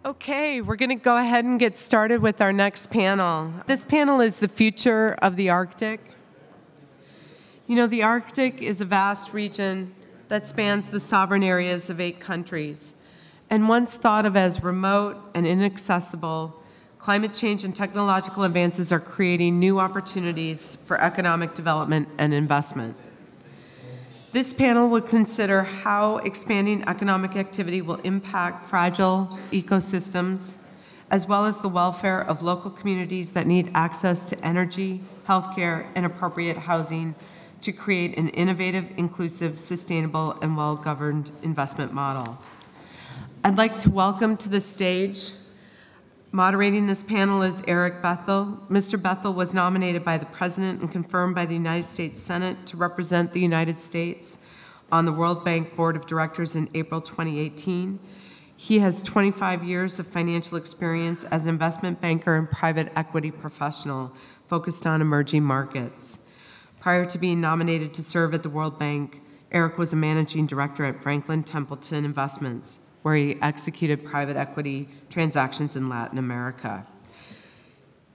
Okay, we're going to go ahead and get started with our next panel. This panel is the future of the Arctic. You know, the Arctic is a vast region that spans the sovereign areas of 8 countries. And once thought of as remote and inaccessible, climate change and technological advances are creating new opportunities for economic development and investment. This panel will consider how expanding economic activity will impact fragile ecosystems, as well as the welfare of local communities that need access to energy, healthcare, and appropriate housing to create an innovative, inclusive, sustainable, and well-governed investment model. I'd like to welcome to the stage. Moderating this panel is Erik Bethel. Mr. Bethel was nominated by the President and confirmed by the United States Senate to represent the United States on the World Bank Board of Directors in April 2018. He has 25 years of financial experience as an investment banker and private equity professional focused on emerging markets. Prior to being nominated to serve at the World Bank, Erik was a managing director at Franklin Templeton Investments, where he executed private equity transactions in Latin America.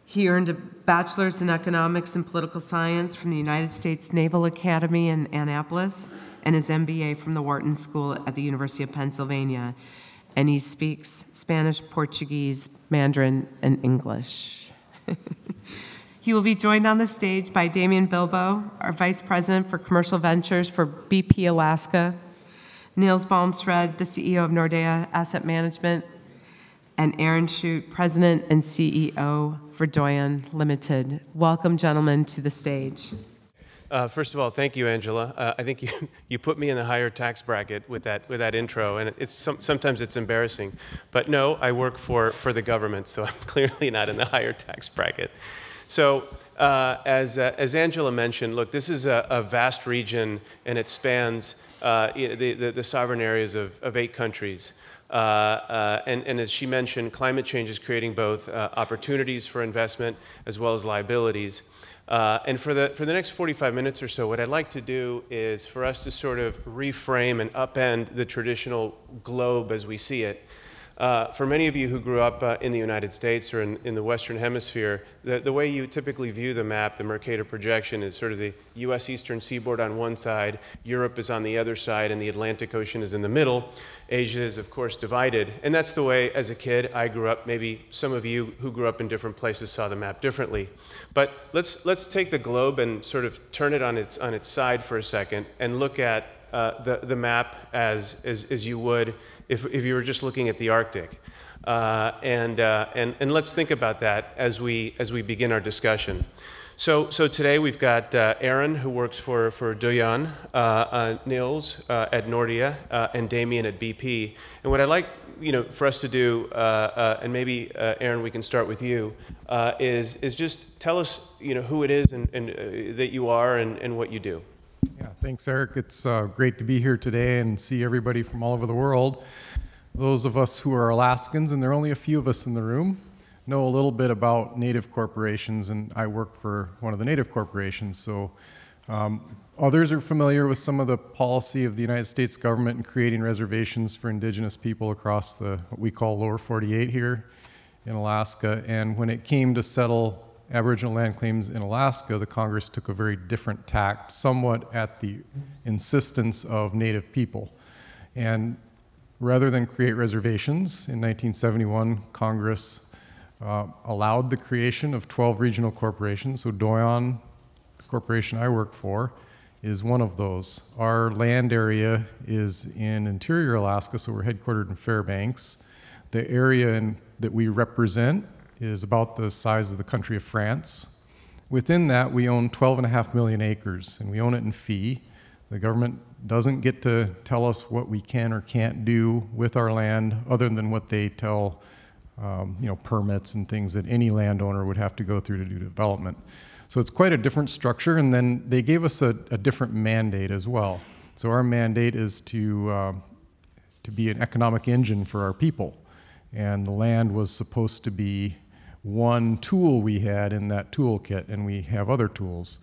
He earned a bachelor's in economics and political science from the United States Naval Academy in Annapolis and his MBA from the Wharton School at the University of Pennsylvania. And he speaks Spanish, Portuguese, Mandarin, and English. He will be joined on the stage by Damian Bilbao, our Vice President for Commercial Ventures for BP Alaska, Nils, the CEO of Nordea Asset Management, and Schutt, President and CEO for Doyon Limited. Welcome, gentlemen, to the stage. First of all, thank you, Angela. I think you put me in a higher tax bracket with that intro, and sometimes it's embarrassing. But no, I work for the government, so I'm clearly not in the higher tax bracket. So as Angela mentioned, look, this is a vast region, and it spans the sovereign areas of 8 countries. And as she mentioned, climate change is creating both opportunities for investment as well as liabilities. And for the next 45 minutes or so, what I'd like to do is for us to sort of reframe and upend the traditional globe as we see it. For many of you who grew up in the United States or in the Western Hemisphere, the way you typically view the map, the Mercator projection, is sort of the U.S. eastern seaboard on one side, Europe is on the other side, and the Atlantic Ocean is in the middle. Asia is, of course, divided. And that's the way, as a kid, I grew up. Maybe some of you who grew up in different places saw the map differently. But let's take the globe and sort of turn it on its side for a second and look at the map as you would if you were just looking at the Arctic, and let's think about that as we begin our discussion. So today we've got Aaron, who works for Doyon, Nils at Nordea, and Damian at BP. And what I'd like for us to do, and maybe Aaron, we can start with you, is just tell us who it is and that you are and what you do. Yeah, thanks, Erik. It's great to be here today and see everybody from all over the world. Those of us who are Alaskans, and there are only a few of us in the room, know a little bit about native corporations, and I work for one of the native corporations. So others are familiar with some of the policy of the United States government in creating reservations for indigenous people across what we call lower 48 here in Alaska. And when it came to settle Aboriginal land claims in Alaska, the Congress took a very different tact, somewhat at the insistence of Native people. And rather than create reservations, in 1971, Congress allowed the creation of 12 regional corporations. So Doyon, the corporation I work for, is one of those. Our land area is in interior Alaska, so we're headquartered in Fairbanks. The area that we represent is about the size of the country of France. Within that, we own 12.5 million acres, and we own it in fee. The government doesn't get to tell us what we can or can't do with our land other than what they tell permits and things that any landowner would have to go through to do development. So it's quite a different structure, and then they gave us a different mandate as well. So our mandate is to be an economic engine for our people, and the land was supposed to be one tool we had in that toolkit, and we have other tools.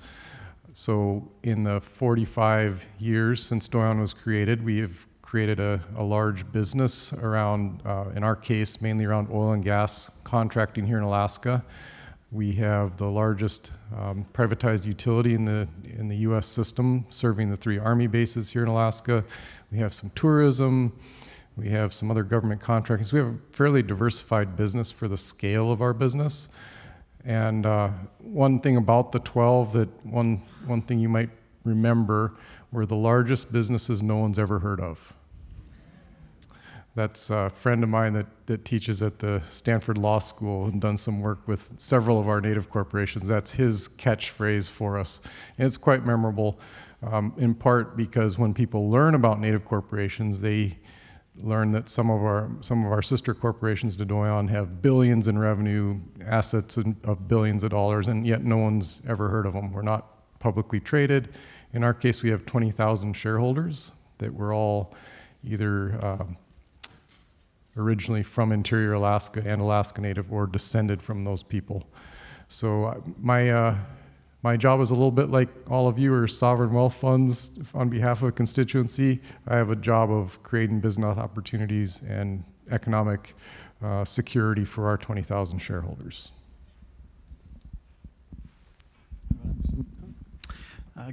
So in the 45 years since Doyon was created, we have created a large business around, in our case, mainly around oil and gas contracting here in Alaska. We have the largest privatized utility in the U.S. system, serving the 3 Army bases here in Alaska. We have some tourism. We have some other government contracting. So we have a fairly diversified business for the scale of our business. And one thing about the 12, that one thing you might remember, we're the largest businesses no one's ever heard of. That's a friend of mine that teaches at the Stanford Law School and done some work with several of our native corporations. That's his catchphrase for us. And it's quite memorable, in part because when people learn about native corporations, they learn that some of our sister corporations to Doyon have billions in revenue, assets of billions of dollars, and yet no one's ever heard of them. We're not publicly traded. In our case, we have 20,000 shareholders that were all either originally from interior Alaska and Alaska Native or descended from those people. So my job is a little bit like all of you are sovereign wealth funds on behalf of a constituency. I have a job of creating business opportunities and economic security for our 20,000 shareholders.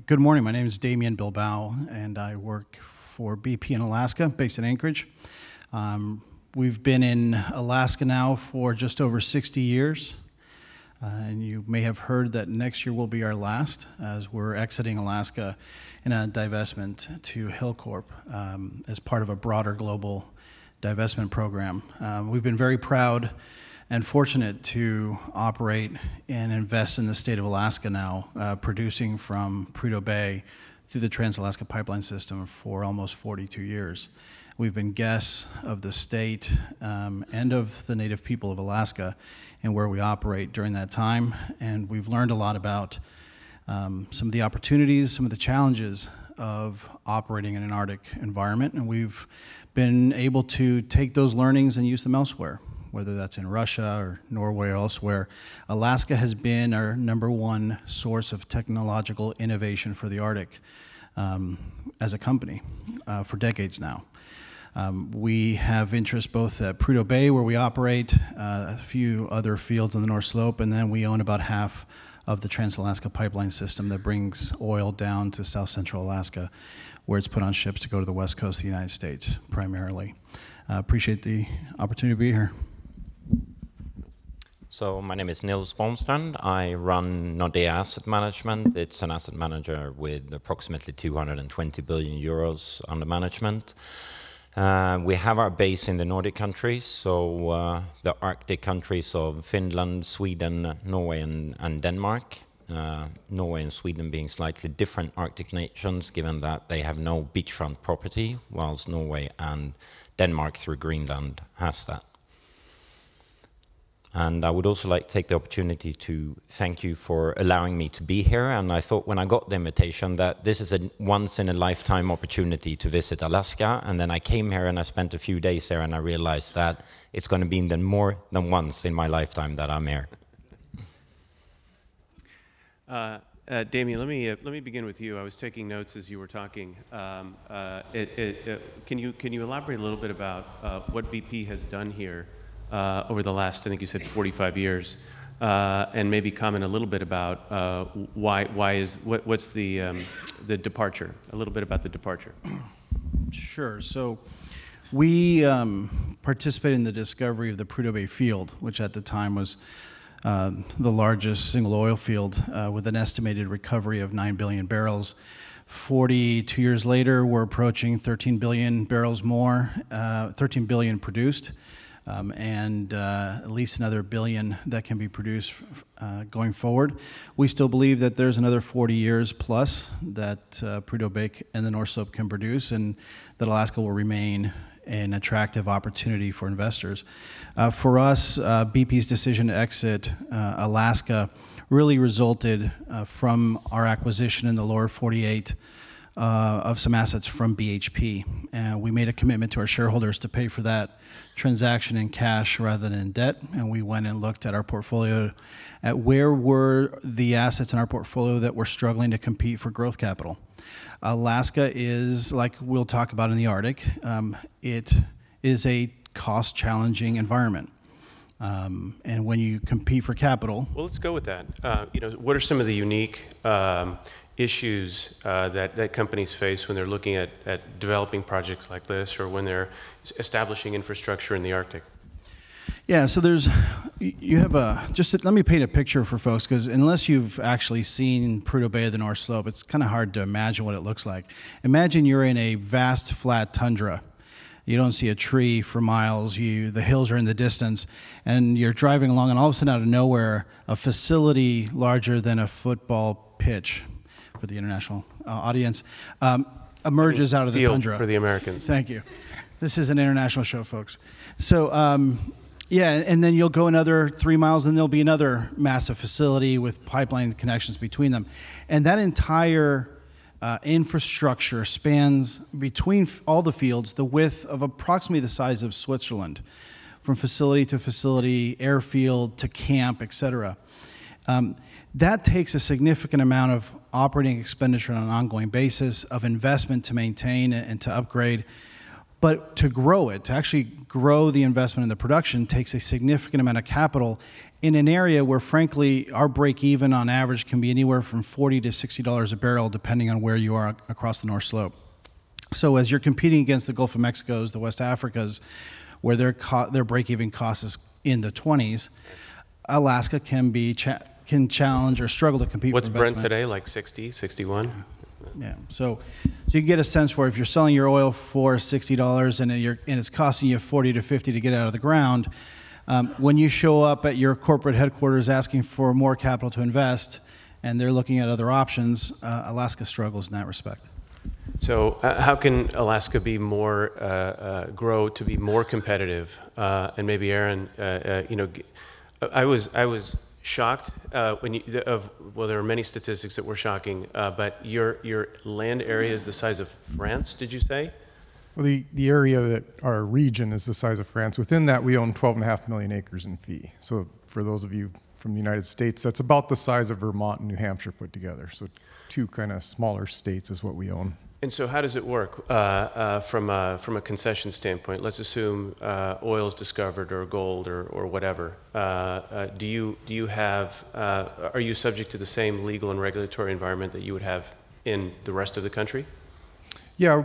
Good morning. My name is Damian Bilbao, and I work for BP in Alaska, based in Anchorage. We've been in Alaska now for just over 60 years. And you may have heard that next year will be our last, as we're exiting Alaska in a divestment to Hillcorp as part of a broader global divestment program. We've been very proud and fortunate to operate and invest in the state of Alaska now, producing from Prudhoe Bay through the Trans-Alaska Pipeline System for almost 42 years. We've been guests of the state and of the native people of Alaska and where we operate during that time, and we've learned a lot about some of the opportunities, some of the challenges of operating in an Arctic environment, and we've been able to take those learnings and use them elsewhere, whether that's in Russia or Norway or elsewhere. Alaska has been our #1 source of technological innovation for the Arctic as a company for decades now. We have interest both at Prudhoe Bay, where we operate, a few other fields on the North Slope, and then we own about half of the Trans-Alaska Pipeline System that brings oil down to South Central Alaska, where it's put on ships to go to the West Coast of the United States, primarily. Appreciate the opportunity to be here. So my name is Nils Bolmstrand. I run Nordea Asset Management. It's an asset manager with approximately 220 billion euros under management. We have our base in the Nordic countries, so the Arctic countries of Finland, Sweden, Norway, and Denmark. Norway and Sweden being slightly different Arctic nations, given that they have no beachfront property, whilst Norway and Denmark through Greenland has that. And I would also like to take the opportunity to thank you for allowing me to be here. And I thought when I got the invitation that this is a once-in-a-lifetime opportunity to visit Alaska. And then I came here and I spent a few days there, and I realized that it's going to be then more than once in my lifetime that I'm here. Damian, let me begin with you. I was taking notes as you were talking. Can you elaborate a little bit about what BP has done here over the last, I think you said 45 years, and maybe comment a little bit about what's the departure, a little bit about the departure. Sure. So we participated in the discovery of the Prudhoe Bay field, which at the time was the largest single oil field with an estimated recovery of 9 billion barrels. 42 years later, we're approaching 13 billion barrels more, 13 billion produced. And at least another billion that can be produced going forward. We still believe that there's another 40 years plus that Prudhoe Bay and the North Slope can produce, and that Alaska will remain an attractive opportunity for investors. For us, BP's decision to exit Alaska really resulted from our acquisition in the lower 48 of some assets from BHP. And we made a commitment to our shareholders to pay for that transaction in cash rather than in debt. And we went and looked at our portfolio, at where were the assets in our portfolio that were struggling to compete for growth capital. Alaska is, like we'll talk about in the Arctic, it is a cost-challenging environment. And when you compete for capital... Well, let's go with that. What are some of the unique issues that companies face when they're looking at developing projects like this, or when they're establishing infrastructure in the Arctic? Yeah, so you have let me paint a picture for folks, because unless you've actually seen Prudhoe Bay of the North Slope, it's kind of hard to imagine what it looks like. Imagine you're in a vast flat tundra. You don't see a tree for miles, the hills are in the distance, and you're driving along, and all of a sudden out of nowhere, a facility larger than a football pitch, for the international audience, emerges out of the tundra. For the Americans. Thank you. This is an international show, folks. So, yeah, and then you'll go another 3 miles, and there'll be another massive facility with pipeline connections between them. And that entire infrastructure spans between all the fields the width of approximately the size of Switzerland, from facility to facility, airfield to camp, et cetera. That takes a significant amount of operating expenditure on an ongoing basis, of investment to maintain and to upgrade. But to grow it, to actually grow the investment in the production, takes a significant amount of capital in an area where, frankly, our break-even on average can be anywhere from $40 to $60 a barrel, depending on where you are across the North Slope. So as you're competing against the Gulf of Mexico's, the West Africa's, where their break-even cost is in the 20s, Alaska can challenge or struggle to compete for investment. What's Brent today, like 60, 61? Yeah, so you get a sense for, if you're selling your oil for $60 and it's costing you $40 to $50 to get out of the ground, when you show up at your corporate headquarters asking for more capital to invest, and they're looking at other options, Alaska struggles in that respect. So how can Alaska be more grow to be more competitive? And maybe Aaron, I was shocked when well, there are many statistics that were shocking, but your land area is the size of France, did you say? Well, the area that our region is the size of France. Within that, we own 12.5 million acres in fee. So for those of you from the United States, that's about the size of Vermont and New Hampshire put together. So 2 kind of smaller states is what we own. And so how does it work from a concession standpoint? Let's assume oil is discovered, or gold, or whatever. Are you subject to the same legal and regulatory environment that you would have in the rest of the country? Yeah,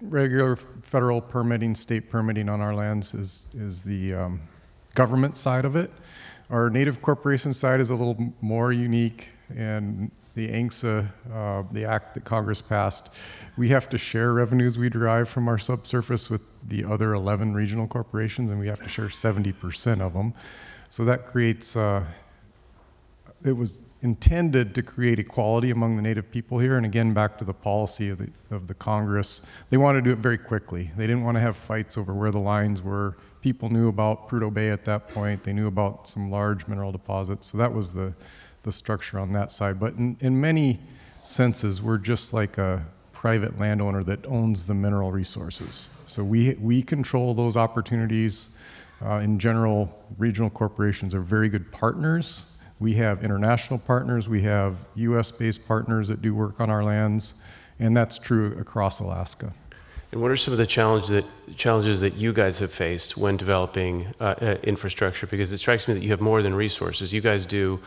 regular federal permitting, state permitting on our lands is the government side of it. Our native corporation side is a little more unique, and the ANCSA, the act that Congress passed, we have to share revenues we derive from our subsurface with the other 11 regional corporations, and we have to share 70% of them. So that creates, it was intended to create equality among the native people here, and again, back to the policy of the Congress, they wanted to do it very quickly. They didn't want to have fights over where the lines were. People knew about Prudhoe Bay at that point. They knew about some large mineral deposits, so that was the structure on that side. But in many senses, we're just like a private landowner that owns the mineral resources. So we control those opportunities. In general, regional corporations are very good partners. We have international partners. We have US-based partners that do work on our lands, and that's true across Alaska. And what are some of the challenges that you guys have faced when developing infrastructure? Because it strikes me that you have more than resources. You guys do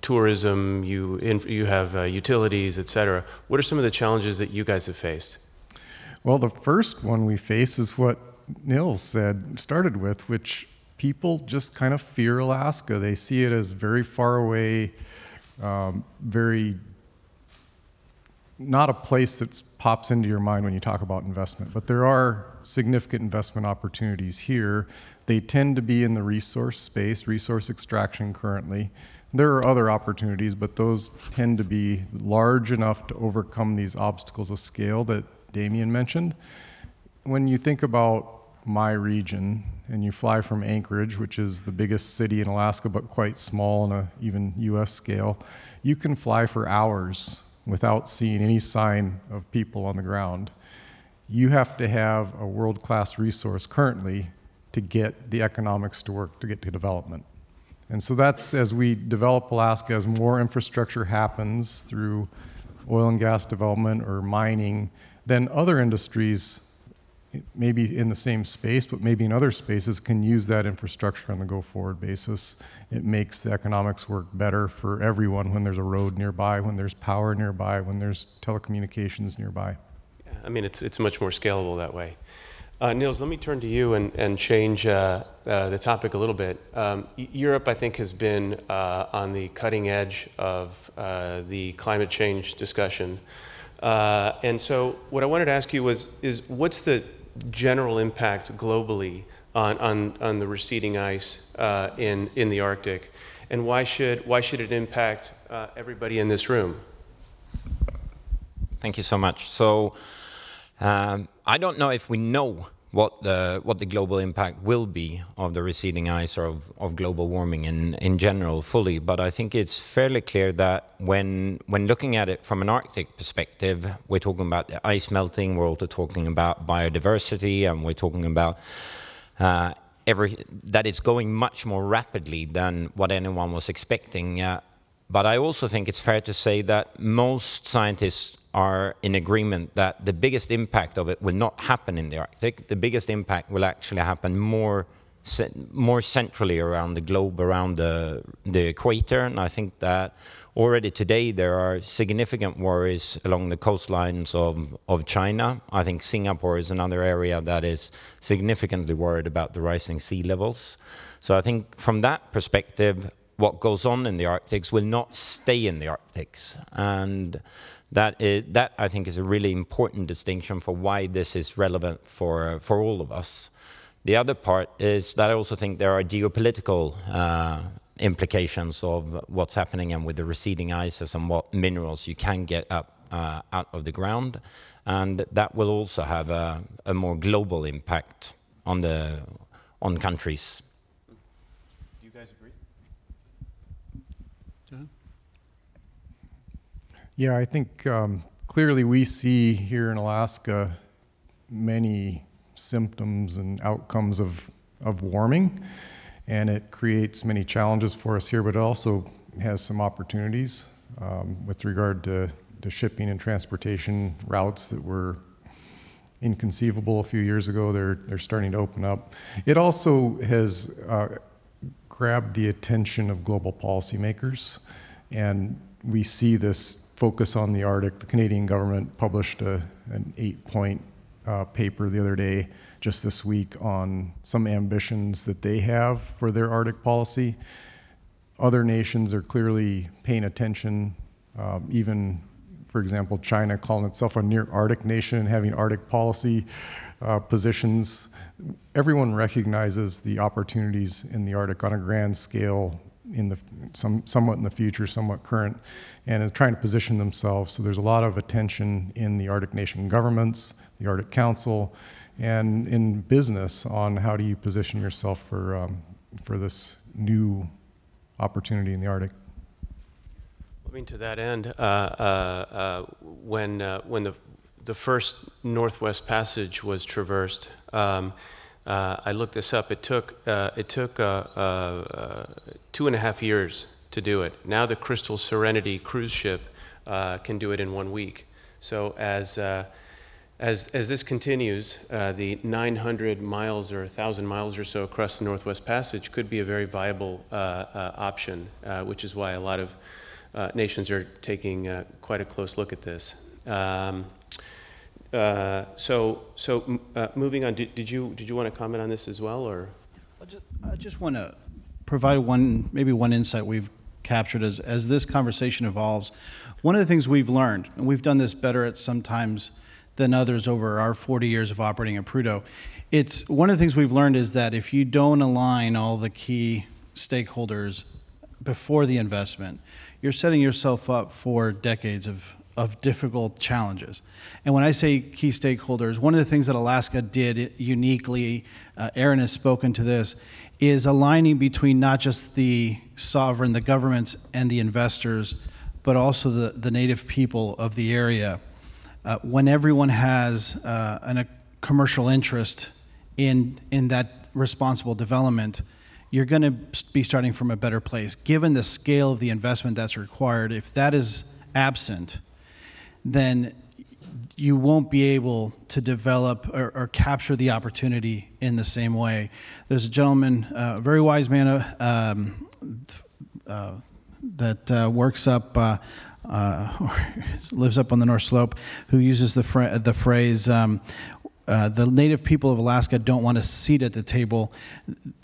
tourism, you have utilities, et cetera. What are some of the challenges that you guys have faced? Well, the first one we face is what Nils started with, which people just kind of fear Alaska. They see it as very far away, not a place that pops into your mind when you talk about investment. But there are significant investment opportunities here. They tend to be in the resource space, resource extraction currently. There are other opportunities, but those tend to be large enough to overcome these obstacles of scale that Damian mentioned. When you think about my region, and you fly from Anchorage, which is the biggest city in Alaska, but quite small on a even US scale, you can fly for hours without seeing any sign of people on the ground. You have to have a world-class resource currently to get the economics to work, to get to development. And so that's, as we develop Alaska, as more infrastructure happens through oil and gas development or mining, then other industries, maybe in the same space, but maybe in other spaces, can use that infrastructure on the go-forward basis. It makes the economics work better for everyone when there's a road nearby, when there's power nearby, when there's telecommunications nearby. Yeah, I mean, it's much more scalable that way. Nils, let me turn to you and change the topic a little bit. Europe, I think, has been on the cutting edge of the climate change discussion. And so what I wanted to ask you is what's the general impact globally on the receding ice in the Arctic, and why should it impact everybody in this room? Thank you so much. So I don't know if we know what the global impact will be of the receding ice or of global warming in general fully, but I think it's fairly clear that when looking at it from an Arctic perspective, we're talking about the ice melting, we're also talking about biodiversity, and we're talking about that it's going much more rapidly than what anyone was expecting. But I also think it's fair to say that most scientists are in agreement that the biggest impact of it will not happen in the Arctic. The biggest impact will actually happen more centrally around the globe, around the equator. And I think that already today there are significant worries along the coastlines of China. I think Singapore is another area that is significantly worried about the rising sea levels. So I think from that perspective, what goes on in the Arctics will not stay in the Arctics. And that I think is a really important distinction for why this is relevant for all of us. The other part is that I also think there are geopolitical implications of what's happening and with the receding ices and what minerals you can get up out of the ground, and that will also have a more global impact on countries. Do you guys agree? Yeah, I think clearly we see here in Alaska many symptoms and outcomes of warming, and it creates many challenges for us here, but it also has some opportunities with regard to shipping and transportation routes that were inconceivable a few years ago. They're starting to open up. It also has grabbed the attention of global policymakers, and we see this focus on the Arctic. The Canadian government published an 8-point paper the other day, just this week, on some ambitions that they have for their Arctic policy. Other nations are clearly paying attention, even, for example, China calling itself a near Arctic nation and having Arctic policy positions. Everyone recognizes the opportunities in the Arctic on a grand scale, somewhat in the future, somewhat current, and is trying to position themselves. So there's a lot of attention in the Arctic nation governments, the Arctic Council, and in business on how do you position yourself for this new opportunity in the Arctic. I mean, to that end, when the first Northwest Passage was traversed, I looked this up. It took 2.5 years to do it. Now the Crystal Serenity cruise ship can do it in 1 week. So as this continues, the 900 miles or 1,000 miles or so across the Northwest Passage could be a very viable option, which is why a lot of nations are taking quite a close look at this. Moving on, did you want to comment on this as well, or? I just want to provide maybe one insight we've captured as this conversation evolves. One of the things we've learned, and we've done this better at some times than others over our 40 years of operating at Prudhoe, it's one of the things we've learned is that if you don't align all the key stakeholders before the investment, you're setting yourself up for decades of difficult challenges. And when I say key stakeholders, one of the things that Alaska did uniquely, Aaron has spoken to this, is aligning between not just the sovereign, the governments, and the investors, but also the native people of the area. When everyone has a commercial interest in that responsible development, you're going to be starting from a better place. Given the scale of the investment that's required, if that is absent, then you won't be able to develop or capture the opportunity in the same way. There's a gentleman, a very wise man that works up, lives up on the North Slope, who uses the phrase, the native people of Alaska don't want a seat at the table,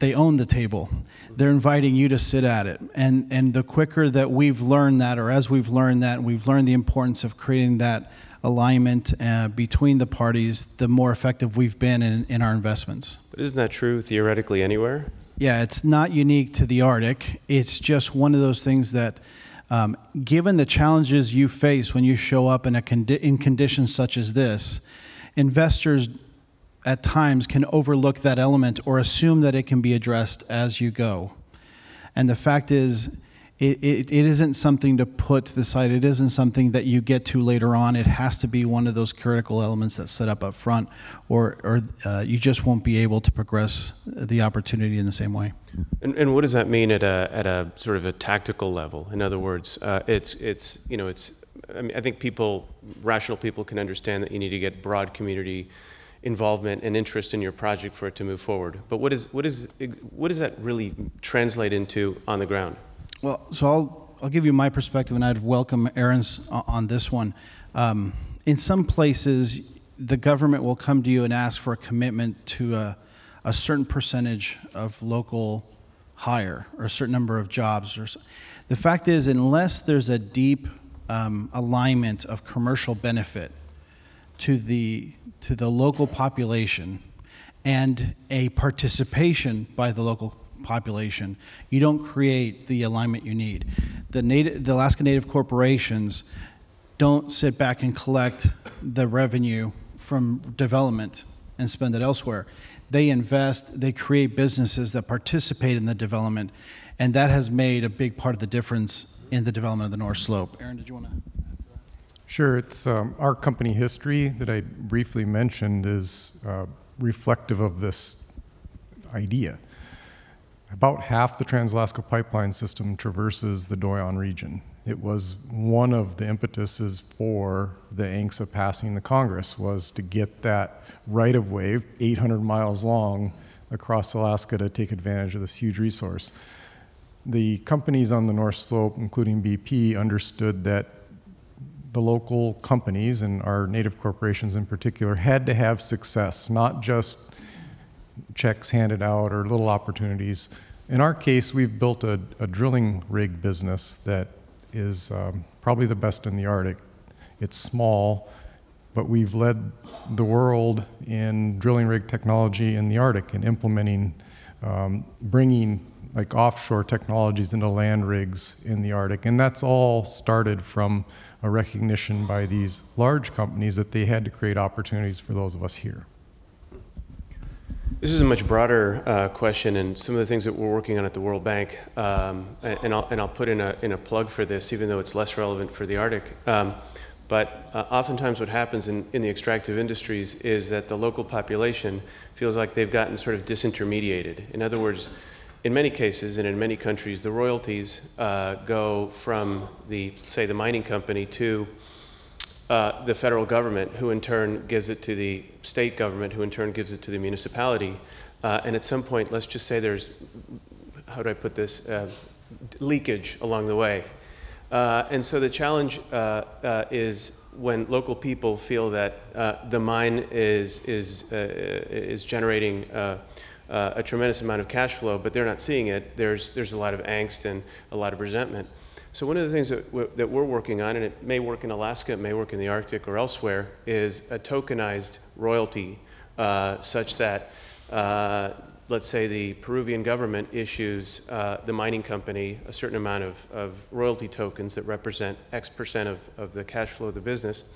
they own the table. They're inviting you to sit at it. And the quicker that we've learned that, or as we've learned that, we've learned the importance of creating that alignment between the parties, the more effective we've been in our investments. But isn't that true theoretically anywhere? Yeah, it's not unique to the Arctic. It's just one of those things that, given the challenges you face when you show up in conditions such as this, investors at times can overlook that element or assume that it can be addressed as you go. And the fact is, it isn't something to put to the side. It isn't something that you get to later on. It has to be one of those critical elements that's set up front, or you just won't be able to progress the opportunity in the same way. And what does that mean at a sort of a tactical level? In other words, I mean, I think rational people can understand that you need to get broad community involvement and interest in your project for it to move forward. But what does that really translate into on the ground? Well, so I'll give you my perspective, and I'd welcome Aaron's on this one. In some places, the government will come to you and ask for a commitment to a certain percentage of local hire or a certain number of jobs. The fact is, unless there's a deep alignment of commercial benefit to the local population and a participation by the local population, you don't create the alignment you need. The Alaska Native corporations don't sit back and collect the revenue from development and spend it elsewhere. They invest, they create businesses that participate in the development, and that has made a big part of the difference in the development of the North Slope. Aaron, did you want to? Sure. It's our company history that I briefly mentioned is reflective of this idea. About half the Trans-Alaska Pipeline System traverses the Doyon region. It was one of the impetuses for the ANCSA passing the Congress, was to get that right-of-way, 800 miles long, across Alaska to take advantage of this huge resource. The companies on the North Slope, including BP, understood that the local companies, and our native corporations in particular, had to have success, not just checks handed out or little opportunities. In our case, we've built a drilling rig business that is probably the best in the Arctic. It's small, but we've led the world in drilling rig technology in the Arctic and implementing, bringing like offshore technologies into land rigs in the Arctic. And that's all started from a recognition by these large companies that they had to create opportunities for those of us here. This is a much broader question, and some of the things that we're working on at the World Bank, and I'll put in a plug for this, even though it's less relevant for the Arctic. But oftentimes what happens in the extractive industries is that the local population feels like they've gotten sort of disintermediated. In other words, in many cases and in many countries, the royalties go from say the mining company to the federal government, who in turn gives it to the state government, who in turn gives it to the municipality. And at some point, let's just say there's, how do I put this, leakage along the way. And so the challenge is when local people feel that the mine is generating a tremendous amount of cash flow, but they're not seeing it, there's a lot of angst and a lot of resentment. So one of the things that we're working on, and it may work in Alaska, it may work in the Arctic or elsewhere, is a tokenized royalty such that, let's say the Peruvian government issues the mining company a certain amount of royalty tokens that represent X percent of the cash flow of the business.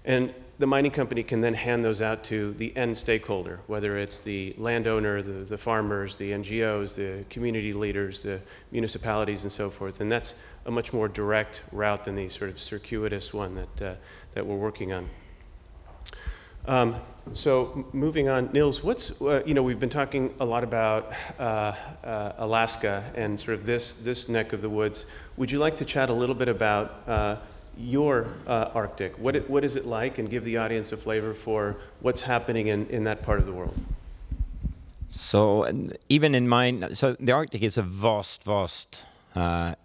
And the mining company can then hand those out to the end stakeholder, whether it's the landowner, the farmers, the NGOs, the community leaders, the municipalities, and so forth. And that's a much more direct route than the sort of circuitous one that we're working on. So moving on, Nils, we've been talking a lot about Alaska and sort of this neck of the woods. Would you like to chat a little bit about your Arctic. What is it like? And give the audience a flavor for what's happening in that part of the world. So even in mine, so the Arctic is a vast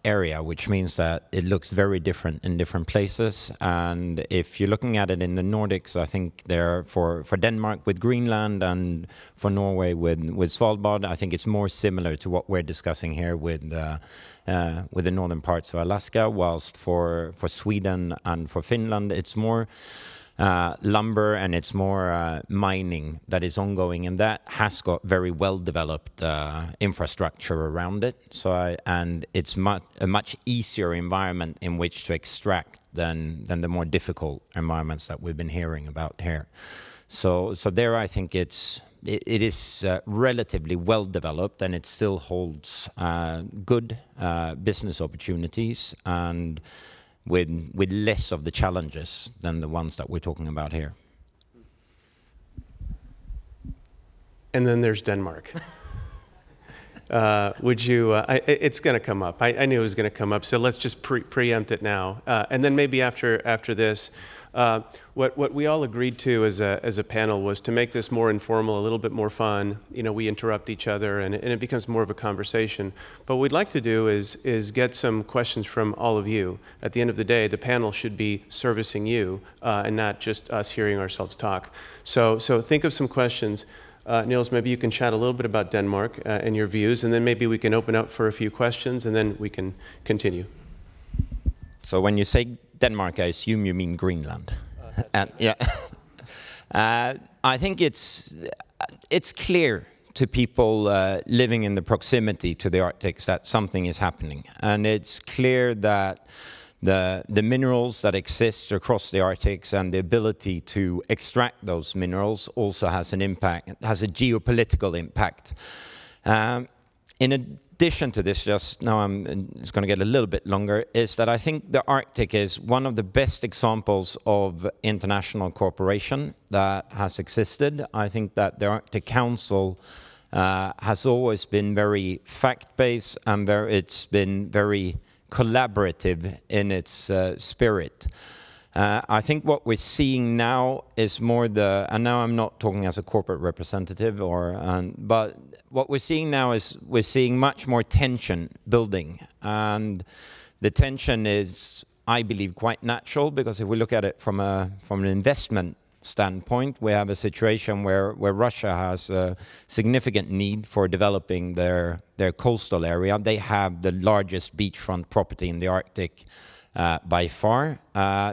area, which means that it looks very different in different places. And if you're looking at it in the Nordics, I think there for Denmark with Greenland and for Norway with Svalbard, I think it's more similar to what we're discussing here with the northern parts of Alaska. Whilst for Sweden and for Finland, it's more lumber and it's more mining that is ongoing, and that has got very well developed infrastructure around it. So and it's a much easier environment in which to extract than the more difficult environments that we've been hearing about here. So there I think it is relatively well developed, and it still holds good business opportunities and with less of the challenges than the ones that we're talking about here. And then there's Denmark. Would you, it's going to come up. I knew it was going to come up, so let's just preempt it now. And then maybe after this, what we all agreed to as a panel was to make this more informal, a little bit more fun. You know, we interrupt each other, and it becomes more of a conversation. But what we'd like to do is get some questions from all of you. At the end of the day, the panel should be servicing you, and not just us hearing ourselves talk. So think of some questions. Nils, maybe you can chat a little bit about Denmark and your views, and then maybe we can open up for a few questions, and then we can continue. So when you say Denmark, I assume you mean Greenland. And, yeah. I think it's clear to people living in the proximity to the Arctic that something is happening. And it's clear that the minerals that exist across the Arctic and the ability to extract those minerals also has an impact, has a geopolitical impact. In addition to this, just now it's going to get a little bit longer, is that I think the Arctic is one of the best examples of international cooperation that has existed. I think that the Arctic Council has always been very fact-based, and it's been very collaborative in its spirit. I think what we're seeing now is more and now I'm not talking as a corporate representative, but what we're seeing now is we're seeing much more tension building, and the tension is, I believe, quite natural, because if we look at it from an investment standpoint, we have a situation where Russia has a significant need for developing their coastal area. They have the largest beachfront property in the Arctic by far.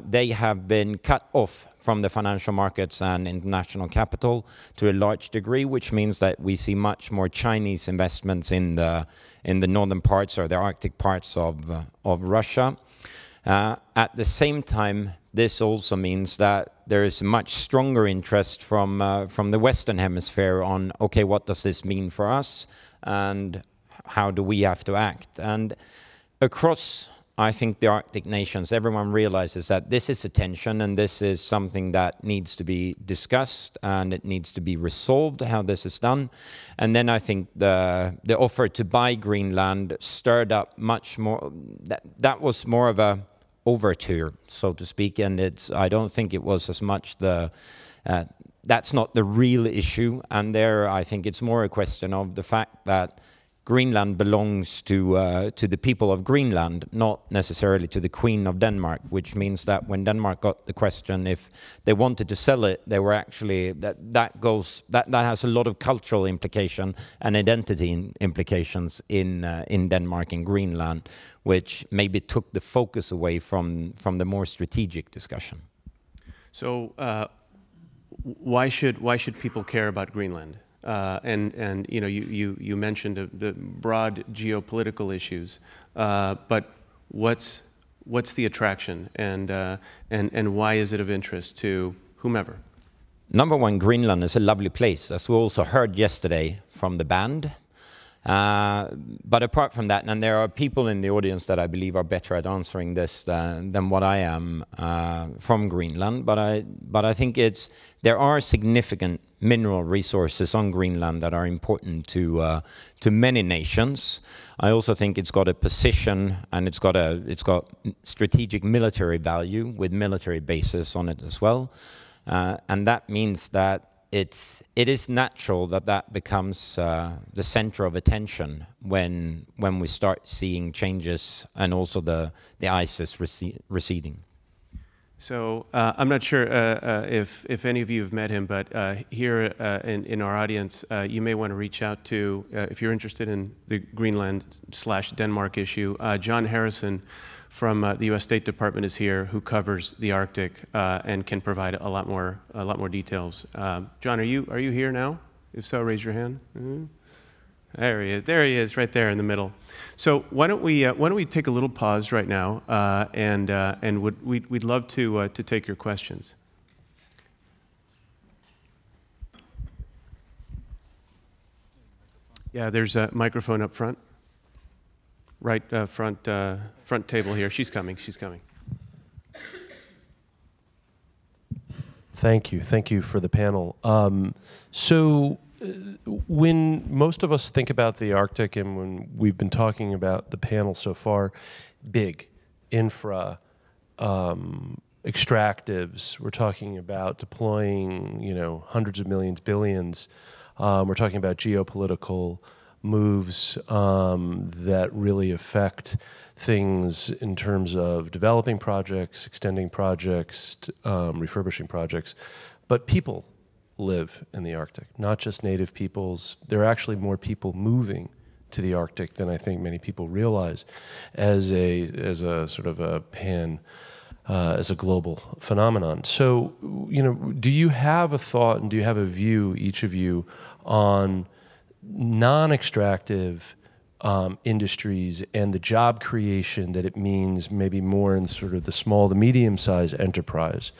They have been cut off from the financial markets and international capital to a large degree, which means that we see much more Chinese investments in the northern parts or the Arctic parts of Russia. At the same time, this also means that there is a much stronger interest from the Western Hemisphere on, okay, what does this mean for us, and how do we have to act? And across, I think, the Arctic nations, everyone realizes that this is a tension, and this is something that needs to be discussed, and it needs to be resolved, how this is done. And then I think the offer to buy Greenland stirred up much more. That was more of a overture, so to speak, and I don't think it was as much that's not the real issue. And there, I think it's more a question of the fact that Greenland belongs to the people of Greenland, not necessarily to the Queen of Denmark, which means that when Denmark got the question if they wanted to sell it, they were actually that has a lot of cultural implication and identity implications in Denmark and Greenland, which maybe took the focus away from the more strategic discussion. So, why should people care about Greenland? And you know, you mentioned the broad geopolitical issues, but what's the attraction, and why is it of interest to whomever? Number one, Greenland is a lovely place, as we also heard yesterday from the band. But apart from that, and there are people in the audience that I believe are better at answering this than what I am from Greenland. But I think there are significant mineral resources on Greenland that are important to many nations. I also think it's got a position, and it's got strategic military value with military bases on it as well, and that means that it is natural that becomes the center of attention when we start seeing changes and also the ice is receding. So I'm not sure if any of you have met him, but here in our audience, you may want to reach out to, if you're interested in the Greenland/Denmark issue, John Harrison from the U.S. State Department is here, who covers the Arctic and can provide a lot more details. John, are you here now? If so, raise your hand. Mm-hmm. There he is. There he is, right there in the middle. So why don't we take a little pause right now, and we'd love to take your questions. Yeah, there's a microphone up front. Right front table here. She's coming. She's coming. Thank you for the panel. So when most of us think about the Arctic, and when we've been talking about the panel so far, big, infra, extractives, we're talking about deploying, hundreds of millions, billions. We're talking about geopolitical moves that really affect things in terms of developing projects, extending projects, refurbishing projects. But people live in the Arctic, not just native peoples. There are actually more people moving to the Arctic than I think many people realize as a sort of a as a global phenomenon. So, do you have a thought and do you have a view, each of you, on non-extractive industries and the job creation that it means maybe more in sort of the small to medium-sized enterprise?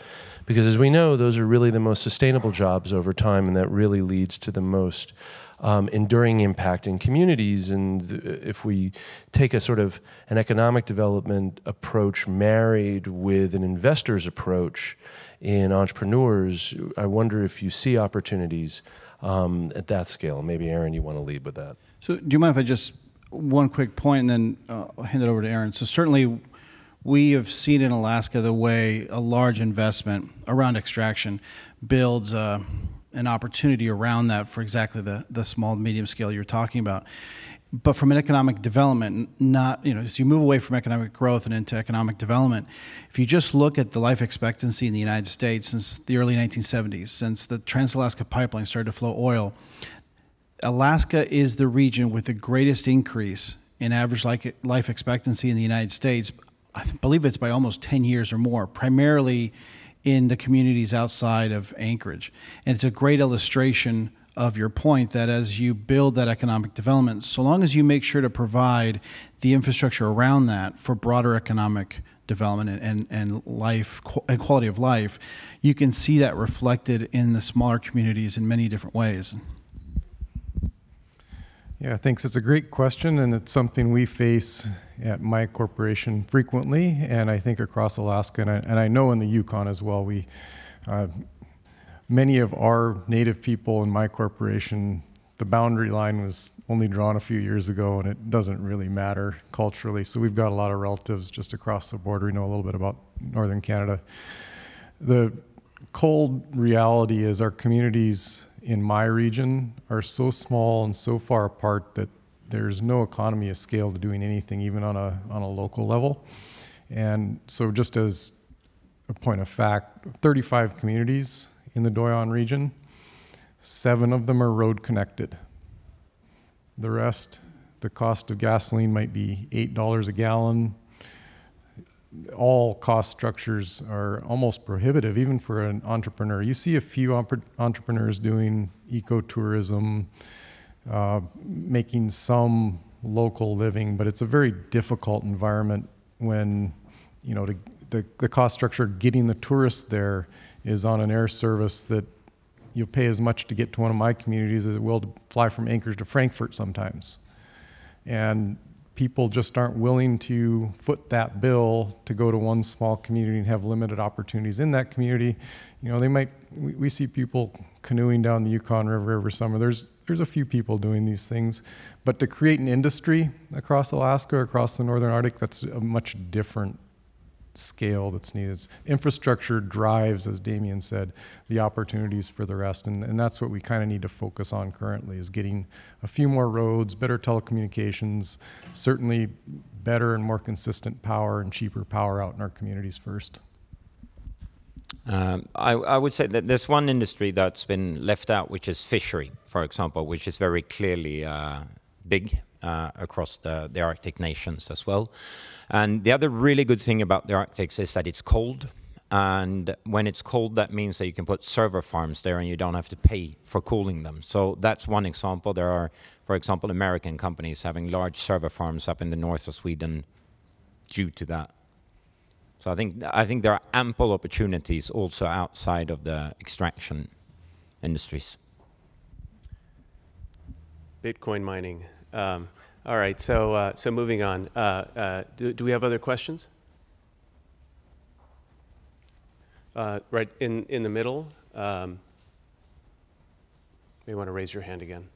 Because as we know, those are really the most sustainable jobs over time, and that really leads to the most enduring impact in communities. And if we take a sort of an economic development approach married with an investor's approach in entrepreneurs, I wonder if you see opportunities at that scale. Maybe Aaron, you want to lead with that. So do you mind if I just, one quick point and then I'll hand it over to Aaron. So certainly we have seen in Alaska the way a large investment around extraction builds an opportunity around that for exactly the small, medium scale you're talking about. But from an economic development, as you move away from economic growth and into economic development, if you just look at the life expectancy in the United States since the early 1970s, since the Trans-Alaska Pipeline started to flow oil, Alaska is the region with the greatest increase in average life expectancy in the United States. I believe it's by almost 10 years or more, primarily in the communities outside of Anchorage. And it's a great illustration of your point that as you build that economic development, so long as you make sure to provide the infrastructure around that for broader economic development and life and quality of life, you can see that reflected in the smaller communities in many different ways. Yeah, thanks. It's a great question, and it's something we face at my corporation frequently, and I think across Alaska, and I know in the Yukon as well. Many of our native people in my corporation, the boundary line was only drawn a few years ago, and it doesn't really matter culturally. So we've got a lot of relatives just across the border. We know a little bit about northern Canada. The cold reality is our communities in my region are so small and so far apart that there's no economy of scale to doing anything, even on a local level. And so just as a point of fact, 35 communities in the Doyon region, 7 of them are road connected. The rest, the cost of gasoline might be $8 a gallon. All cost structures are almost prohibitive, even for an entrepreneur. You see a few entrepreneurs doing ecotourism, making some local living, but it's a very difficult environment when, the cost structure getting the tourists there is on an air service that you'll pay as much to get to one of my communities as it will to fly from Anchorage to Frankfurt sometimes. And people just aren't willing to foot that bill to go to one small community and have limited opportunities in that community. You know, we see people canoeing down the Yukon River every summer. There's a few people doing these things, but to create an industry across Alaska, across the Northern Arctic, that's a much different scale that's needed. Infrastructure drives, as Damian said, the opportunities for the rest, and that's what we kind of need to focus on currently, is getting a few more roads, better telecommunications, certainly better and more consistent power and cheaper power out in our communities first. I would say that there's one industry that's been left out, which is fishery, for example, which is very clearly big across the Arctic nations as well. And the other really good thing about the Arctic is that it's cold. And when it's cold, that means that you can put server farms there and you don't have to pay for cooling them. So that's one example. There are, for example, American companies having large server farms up in the north of Sweden due to that. So I think there are ample opportunities also outside of the extraction industries. Bitcoin mining. All right, so moving on. Do we have other questions? Right in the middle. You may want to raise your hand again.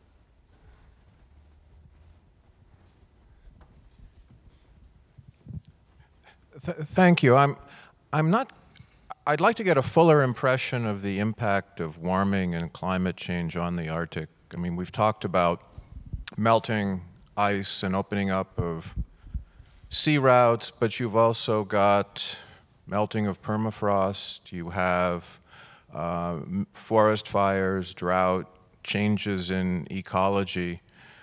Thank you. I'd like to get a fuller impression of the impact of warming and climate change on the Arctic. I mean, we've talked about melting ice and opening up of sea routes, but you've also got melting of permafrost, you have forest fires, drought, changes in ecology.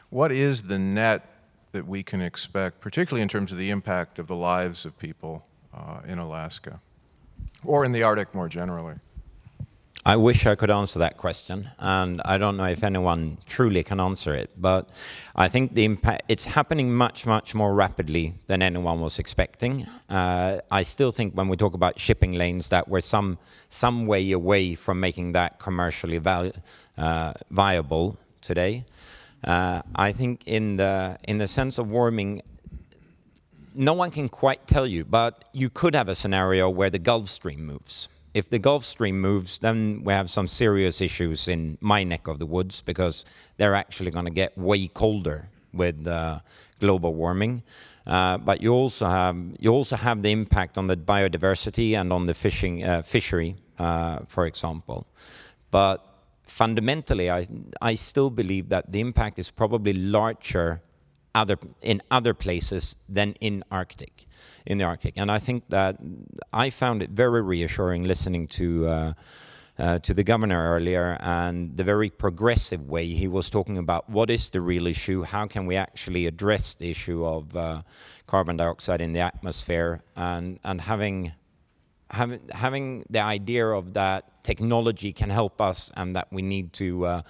What is the net that we can expect, particularly in terms of the impact of the lives of people in Alaska, or in the Arctic more generally? I wish I could answer that question, and I don't know if anyone truly can answer it, but I think the impact, it's happening much, much more rapidly than anyone was expecting. I still think when we talk about shipping lanes that we're some way away from making that commercially viable today. I think in the sense of warming, no one can quite tell you, but you could have a scenario where the Gulf Stream moves. If the Gulf Stream moves, then we have some serious issues in my neck of the woods, because they're actually going to get way colder with global warming. But you also have the impact on the biodiversity and on the fishery, for example. But fundamentally, I still believe that the impact is probably larger in other places than in the Arctic. And I think that I found it very reassuring listening to the governor earlier, and the very progressive way he was talking about what is the real issue, how can we actually address the issue of carbon dioxide in the atmosphere, and having the idea of that technology can help us and that we need to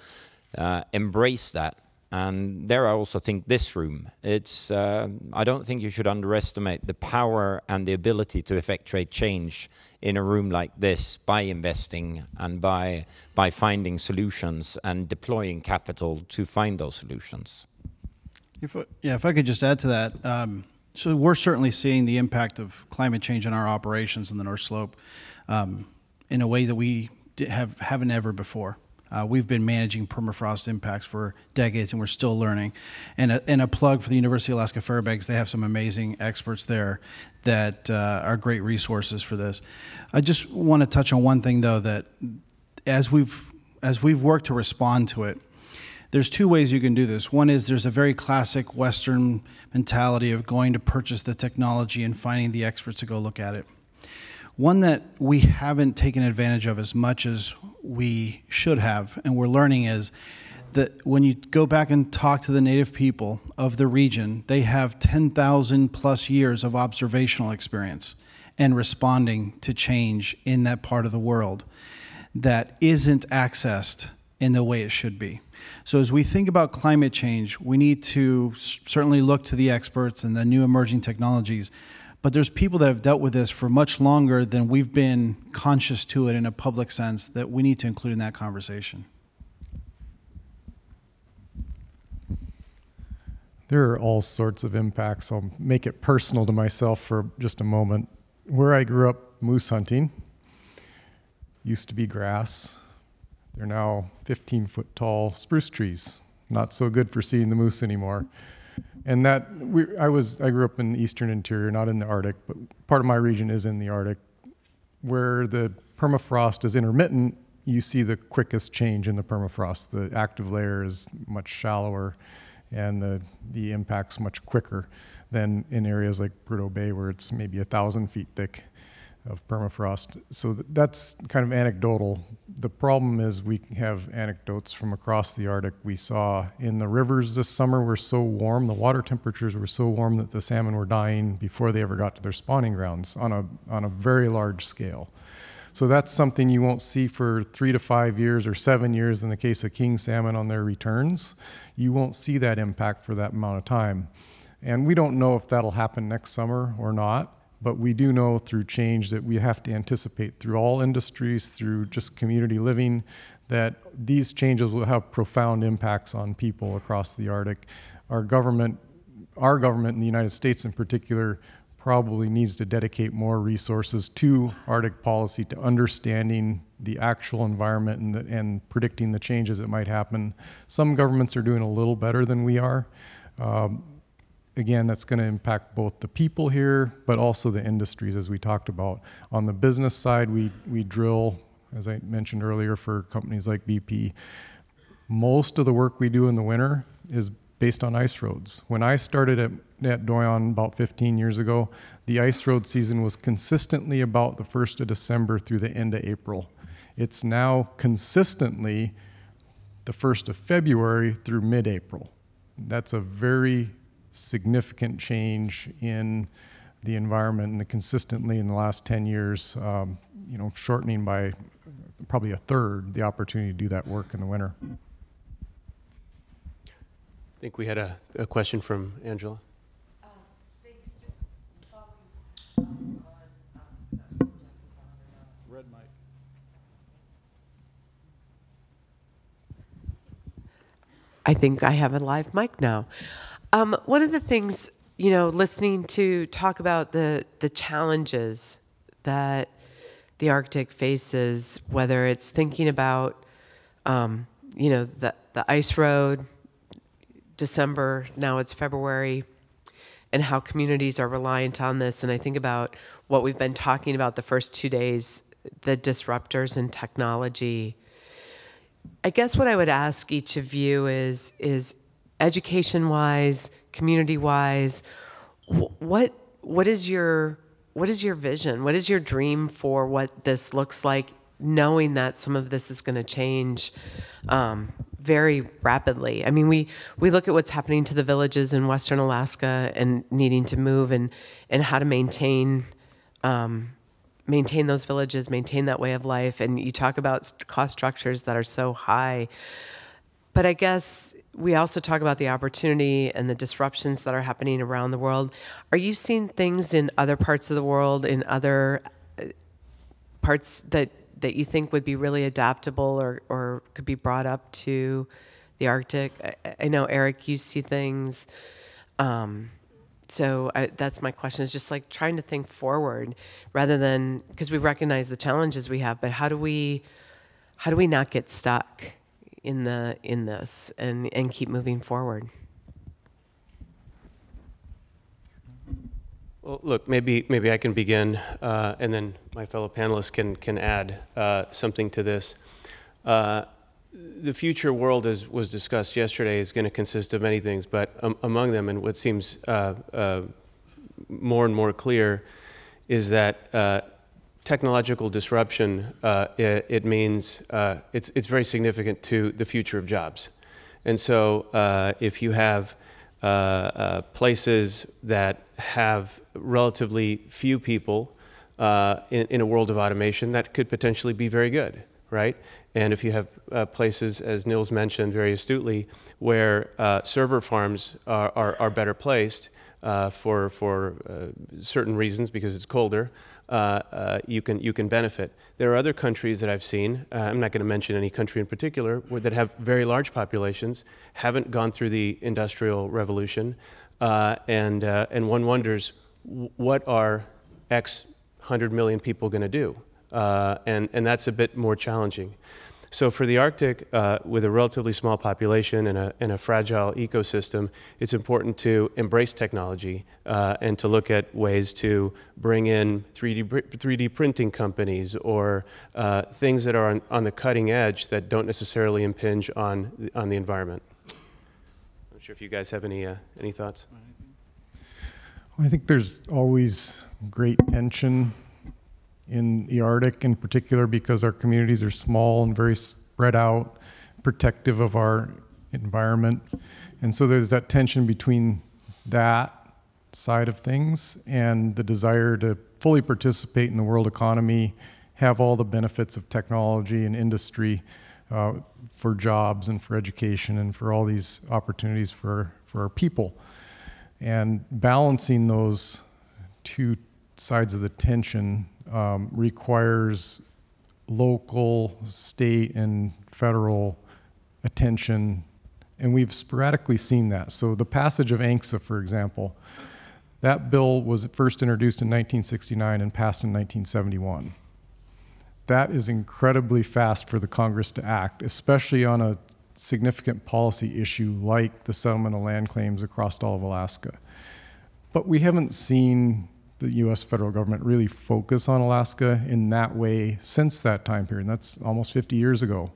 embrace that. And there I also think this room, it's, I don't think you should underestimate the power and the ability to effectuate change in a room like this by investing and by finding solutions and deploying capital to find those solutions. If I could just add to that. So we're certainly seeing the impact of climate change in our operations in the North Slope in a way that we haven't ever before. We've been managing permafrost impacts for decades, and we're still learning. And a plug for the University of Alaska Fairbanks. They have some amazing experts there that are great resources for this. I just want to touch on one thing, though, that as we've worked to respond to it, there's two ways you can do this. One is there's a very classic Western mentality of going to purchase the technology and finding the experts to go look at it. One that we haven't taken advantage of as much as we should have, and we're learning, is that when you go back and talk to the native people of the region, they have 10,000 plus years of observational experience and responding to change in that part of the world that isn't accessed in the way it should be. So as we think about climate change, we need to certainly look to the experts and the new emerging technologies. But there's people that have dealt with this for much longer than we've been conscious to it in a public sense that we need to include in that conversation. There are all sorts of impacts. I'll make it personal to myself for just a moment. Where I grew up moose hunting used to be grass. They're now 15-foot tall spruce trees. Not so good for seeing the moose anymore. And I grew up in the eastern interior, not in the Arctic, but part of my region is in the Arctic. Where the permafrost is intermittent, you see the quickest change in the permafrost. The active layer is much shallower, and the impact's much quicker than in areas like Prudhoe Bay, where it's maybe 1,000 feet thick of permafrost. So that's kind of anecdotal. The problem is we have anecdotes from across the Arctic. We saw in the rivers this summer were so warm, the water temperatures were so warm that the salmon were dying before they ever got to their spawning grounds on a very large scale. So that's something you won't see for 3 to 5 years or 7 years in the case of king salmon on their returns. You won't see that impact for that amount of time. And we don't know if that'll happen next summer or not, but we do know through change that we have to anticipate through all industries, through just community living, that these changes will have profound impacts on people across the Arctic. Our government in the United States in particular, probably needs to dedicate more resources to Arctic policy, to understanding the actual environment and predicting the changes that might happen. Some governments are doing a little better than we are. Again, that's going to impact both the people here, but also the industries, as we talked about. On the business side, we drill, as I mentioned earlier, for companies like BP. Most of the work we do in the winter is based on ice roads. When I started at Doyon about 15 years ago, the ice road season was consistently about the 1st of December through the end of April. It's now consistently the 1st of February through mid-April. That's a very significant change in the environment, and consistently in the last 10 years, shortening by probably a third the opportunity to do that work in the winter. I think we had a question from Angela. Thanks. Just following on Red mic. I think I have a live mic now. One of the things, listening to talk about the challenges that the Arctic faces, whether it's thinking about, the ice road, December, now it's February, and how communities are reliant on this. And I think about what we've been talking about the first 2 days, the disruptors in technology. I guess what I would ask each of you is education-wise, community-wise, what is your vision? What is your dream for what this looks like, knowing that some of this is going to change very rapidly? I mean, we look at what's happening to the villages in Western Alaska and needing to move and how to maintain those villages, maintain that way of life. And you talk about cost structures that are so high. But I guess we also talk about the opportunity and the disruptions that are happening around the world. Are you seeing things in other parts of the world, in other parts that you think would be really adaptable or could be brought up to the Arctic? I know, Erik, you see things. So that's my question, is just like trying to think forward rather than, because we recognize the challenges we have, but how do we not get stuck in this and keep moving forward? Well, look, maybe I can begin, and then my fellow panelists can add something to this. The future world, as was discussed yesterday, is going to consist of many things, but among them, and what seems more and more clear, is that technological disruption, it means it's very significant to the future of jobs. And so if you have places that have relatively few people in a world of automation, that could potentially be very good, right? And if you have places, as Nils mentioned very astutely, where server farms are better placed, for certain reasons because it's colder, you can benefit. There are other countries that I've seen, I'm not going to mention any country in particular, that have very large populations, haven't gone through the Industrial Revolution, and one wonders, what are X 100 million people going to do? And that's a bit more challenging. So for the Arctic, with a relatively small population and a fragile ecosystem, it's important to embrace technology and to look at ways to bring in 3D printing companies or things that are on the cutting edge that don't necessarily impinge on the environment. I'm not sure if you guys have any thoughts. I think there's always great tension in the Arctic in particular because our communities are small and very spread out, protective of our environment. And so there's that tension between that side of things and the desire to fully participate in the world economy, have all the benefits of technology and industry for jobs and for education and for all these opportunities for our people. And balancing those two sides of the tension requires local, state, and federal attention, and we've sporadically seen that. So the passage of ANCSA, for example, that bill was first introduced in 1969 and passed in 1971. That is incredibly fast for the Congress to act, especially on a significant policy issue like the settlement of land claims across all of Alaska. But we haven't seen the U.S. federal government really focus on Alaska in that way since that time period. That's almost 50 years ago.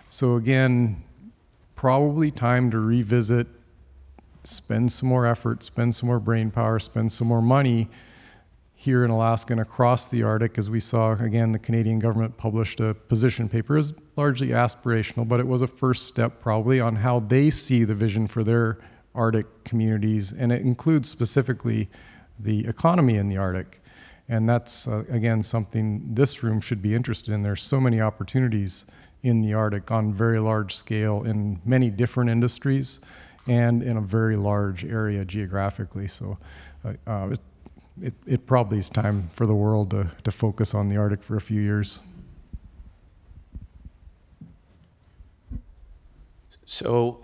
So again, probably time to revisit, spend some more effort, spend some more brain power, spend some more money here in Alaska and across the Arctic. As we saw, again, the Canadian government published a position paper. It was largely aspirational, but it was a first step probably on how they see the vision for their Arctic communities, and it includes specifically the economy in the Arctic. And that's, again, something this room should be interested in. There's so many opportunities in the Arctic on very large scale in many different industries and in a very large area geographically. So it probably is time for the world to focus on the Arctic for a few years. So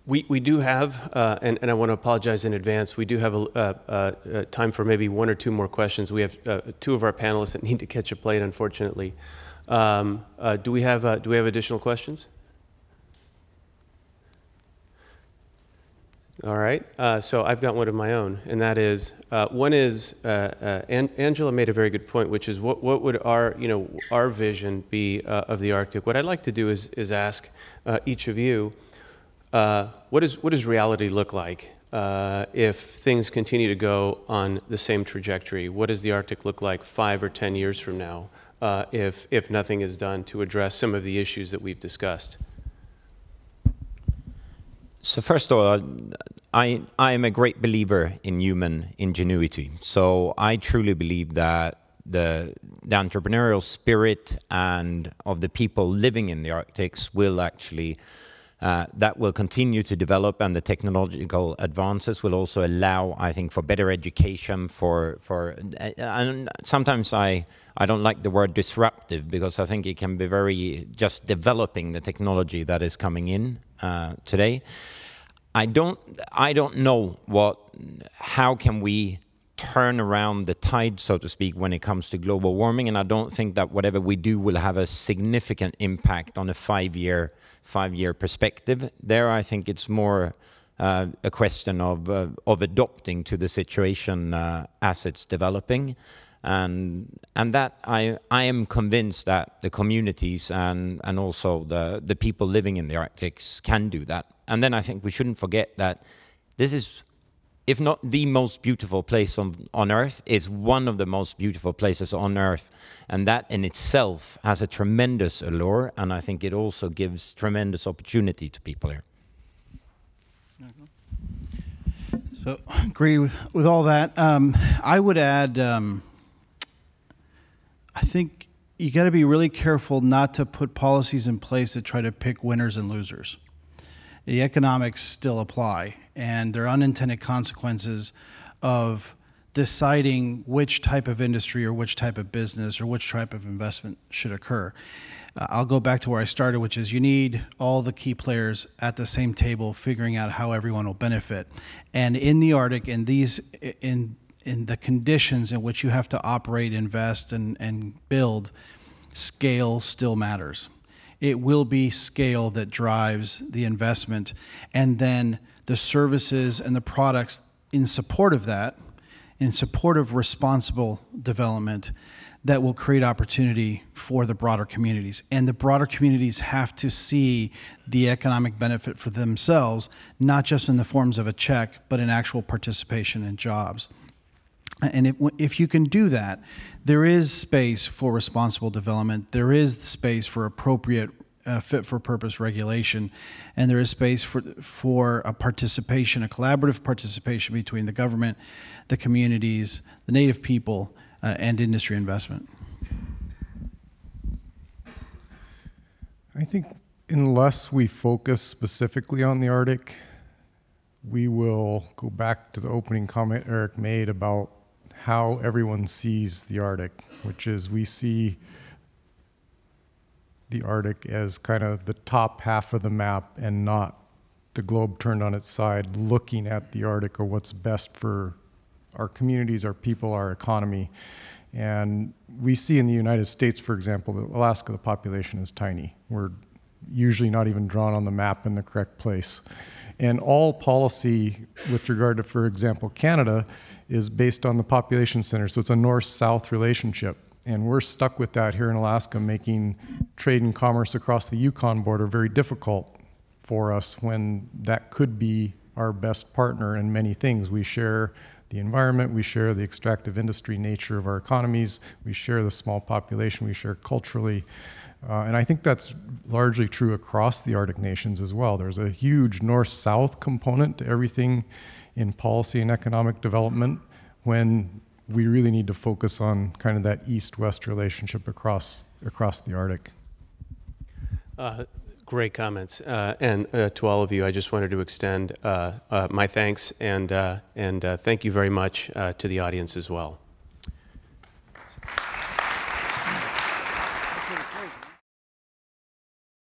we do have, and I want to apologize in advance, we do have a time for maybe one or two more questions. We have two of our panelists that need to catch a plane, unfortunately. Do we have additional questions? All right, so I've got one of my own, and that is, one is, Angela made a very good point, which is what would our vision be of the Arctic? What I'd like to do is ask each of you, what does reality look like if things continue to go on the same trajectory? What does the Arctic look like 5 or 10 years from now if nothing is done to address some of the issues that we've discussed? So first of all, I am a great believer in human ingenuity. So I truly believe that the entrepreneurial spirit and of the people living in the Arctic will actually that will continue to develop, and the technological advances will also allow, I think, for better education. And sometimes I don't like the word disruptive, because I think it can be very just developing the technology that is coming in today. I don't know how can we turn around the tide, so to speak, when it comes to global warming, and I don't think that whatever we do will have a significant impact on a five-year perspective. There, I think it's more a question of adopting to the situation as it's developing, and that I am convinced that the communities and also the people living in the Arctic can do that. And then I think we shouldn't forget that this is, if not the most beautiful place on Earth, is one of the most beautiful places on Earth. And that in itself has a tremendous allure, and I think it also gives tremendous opportunity to people here. So I agree with all that. I would add, I think you got to be really careful not to put policies in place that try to pick winners and losers. the economics still apply, and there are unintended consequences of deciding which type of industry or which type of business or which type of investment should occur. I'll go back to where I started, which is you need all the key players at the same table figuring out how everyone will benefit. And in the Arctic, in the conditions in which you have to operate, invest, and build, scale still matters. It will be scale that drives the investment, and then the services and the products in support of that, in support of responsible development, that will create opportunity for the broader communities. And the broader communities have to see the economic benefit for themselves, not just in the forms of a check, but in actual participation in jobs. And if you can do that, there is space for responsible development, there is space for appropriate fit-for-purpose regulation, and there is space for a participation, a collaborative participation between the government, the communities, the native people, and industry investment. I think unless we focus specifically on the Arctic, we will go back to the opening comment Erik made about how everyone sees the Arctic, which is we see the Arctic as kind of the top half of the map and not the globe turned on its side, looking at the Arctic or what's best for our communities, our people, our economy. And we see in the United States, for example, Alaska, the population is tiny. We're usually not even drawn on the map in the correct place. And all policy with regard to, for example, Canada is based on the population center. So it's a north-south relationship. And we're stuck with that here in Alaska, making trade and commerce across the Yukon border very difficult for us when that could be our best partner in many things. We share the environment, we share the extractive industry nature of our economies, we share the small population, we share culturally. And I think that's largely true across the Arctic nations as well. There's a huge north-south component to everything in policy and economic development when we really need to focus on kind of that east-west relationship across the Arctic. Great comments. And to all of you, I just wanted to extend my thanks and thank you very much to the audience as well.